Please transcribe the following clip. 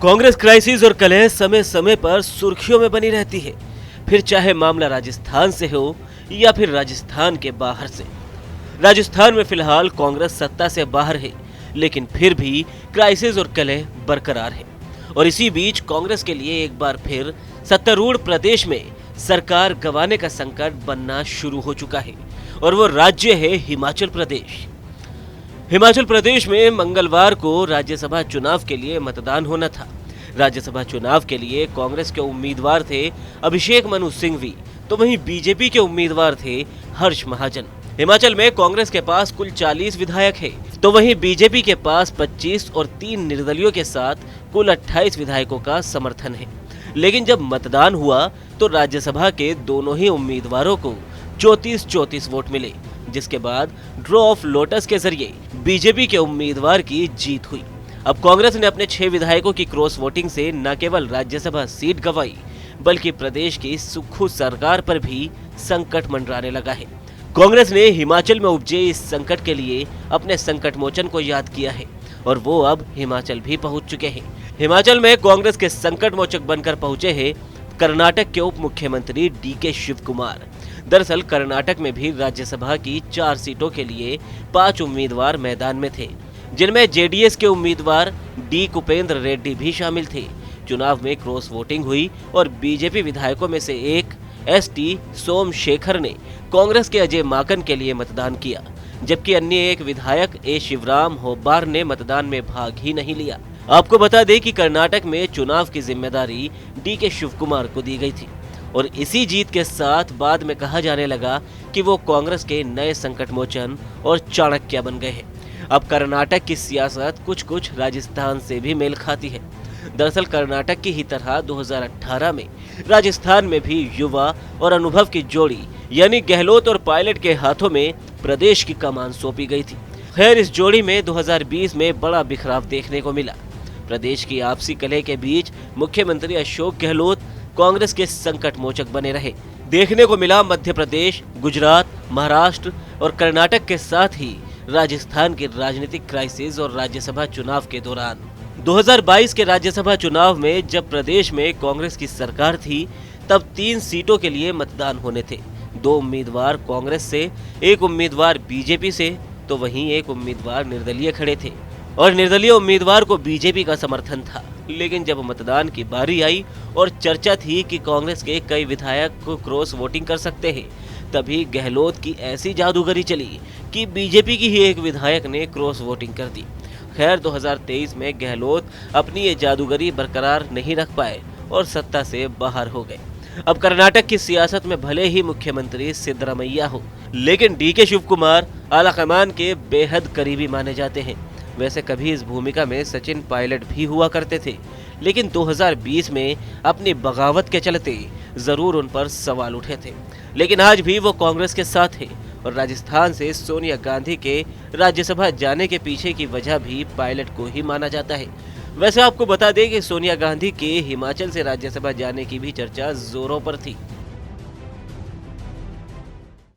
Congress crisis और कलह समय समय पर सुर्खियों में बनी रहती है, फिर चाहे मामला राजस्थान से हो या फिर राजस्थान के बाहर से। राजस्थान में फिलहाल कांग्रेस सत्ता से बाहर है, लेकिन फिर भी क्राइसिस और कलह बरकरार है। और इसी बीच कांग्रेस के लिए एक बार फिर सत्तारूढ़ प्रदेश में सरकार गंवाने का संकट बनना शुरू हो चुका है, और वो राज्य है हिमाचल प्रदेश। हिमाचल प्रदेश में मंगलवार को राज्यसभा चुनाव के लिए मतदान होना था। राज्यसभा चुनाव के लिए कांग्रेस के उम्मीदवार थे अभिषेक मनु सिंघवी, तो वहीं बीजेपी के उम्मीदवार थे हर्ष महाजन। हिमाचल में कांग्रेस के पास कुल 40 विधायक है, तो वहीं बीजेपी के पास 25 और 3 निर्दलियों के साथ कुल 28 विधायकों का समर्थन है। लेकिन जब मतदान हुआ तो राज्यसभा के दोनों ही उम्मीदवारों को 34-34 वोट मिले, जिसके बाद ड्रॉ ऑफ लोटस के जरिए बीजेपी के उम्मीदवार की जीत हुई। अब कांग्रेस ने अपने 6 विधायकों की क्रॉस वोटिंग से न केवल राज्यसभा सीट गंवाई, बल्कि प्रदेश की सुक्खू सरकार पर भी संकट मंडराने लगा है। कांग्रेस ने हिमाचल में उपजे इस संकट के लिए अपने संकट मोचन को याद किया है, और वो अब हिमाचल भी पहुंच चुके हैं। हिमाचल में कांग्रेस के संकट मोचक बनकर पहुंचे हैं कर्नाटक के उप मुख्यमंत्री डीके शिव कुमार। दरअसल कर्नाटक में भी राज्यसभा की 4 सीटों के लिए 5 उम्मीदवार मैदान में थे, जिनमें जेडीएस के उम्मीदवार डी कुपेंद्र रेड्डी भी शामिल थे। चुनाव में क्रॉस वोटिंग हुई और बीजेपी विधायकों में से एक एसटी सोमशेखर ने कांग्रेस के अजय माकन के लिए मतदान किया, जबकि अन्य एक विधायक ए शिवराम होब्बार ने मतदान में भाग ही नहीं लिया। आपको बता दें कि कर्नाटक में चुनाव की जिम्मेदारी डीके शिव कुमार को दी गई थी, और इसी जीत के साथ बाद में कहा जाने लगा कि वो कांग्रेस के नए संकट मोचन और चाणक्य बन गए हैं। अब कर्नाटक की सियासत कुछ राजस्थान से भी मेल खाती है। दरअसल कर्नाटक की ही तरह 2018 में राजस्थान में भी युवा और अनुभव की जोड़ी यानी गहलोत और पायलट के हाथों में प्रदेश की कमान सौंपी गई थी। खैर, इस जोड़ी में 2020 में बड़ा बिखराव देखने को मिला। प्रदेश की आपसी कलह के बीच मुख्यमंत्री अशोक गहलोत कांग्रेस के संकट मोचक बने रहे। देखने को मिला मध्य प्रदेश, गुजरात, महाराष्ट्र और कर्नाटक के साथ ही राजस्थान के राजनीतिक क्राइसिस और राज्यसभा चुनाव के दौरान 2022 के राज्यसभा चुनाव में जब प्रदेश में कांग्रेस की सरकार थी, तब 3 सीटों के लिए मतदान होने थे। 2 उम्मीदवार कांग्रेस से, 1 उम्मीदवार बीजेपी से, तो वहीं 1 उम्मीदवार निर्दलीय खड़े थे, और निर्दलीय उम्मीदवार को बीजेपी का समर्थन था। लेकिन जब मतदान की बारी आई और चर्चा थी कि कांग्रेस के कई विधायक को क्रॉस वोटिंग कर सकते हैं, तभी गहलोत की ऐसी जादूगरी चली कि बीजेपी की ही एक विधायक ने क्रॉस वोटिंग कर दी। खैर, 2023 में गहलोत अपनी ये जादूगरी बरकरार नहीं रख पाए और सत्ता से बाहर हो गए। अब कर्नाटक की सियासत में भले ही मुख्यमंत्री सिद्धरामैया हो, लेकिन डीके शिव कुमार आला कमान के बेहद करीबी माने जाते हैं। वैसे कभी इस भूमिका में सचिन पायलट भी हुआ करते थे, लेकिन 2020 में अपनी बगावत के चलते जरूर उन पर सवाल उठे थे। लेकिन आज भी वो कांग्रेस के साथ है, और राजस्थान से सोनिया गांधी के राज्यसभा जाने के पीछे की वजह भी पायलट को ही माना जाता है। वैसे आपको बता दें कि सोनिया गांधी के हिमाचल से राज्यसभा जाने की भी चर्चा जोरों पर थी।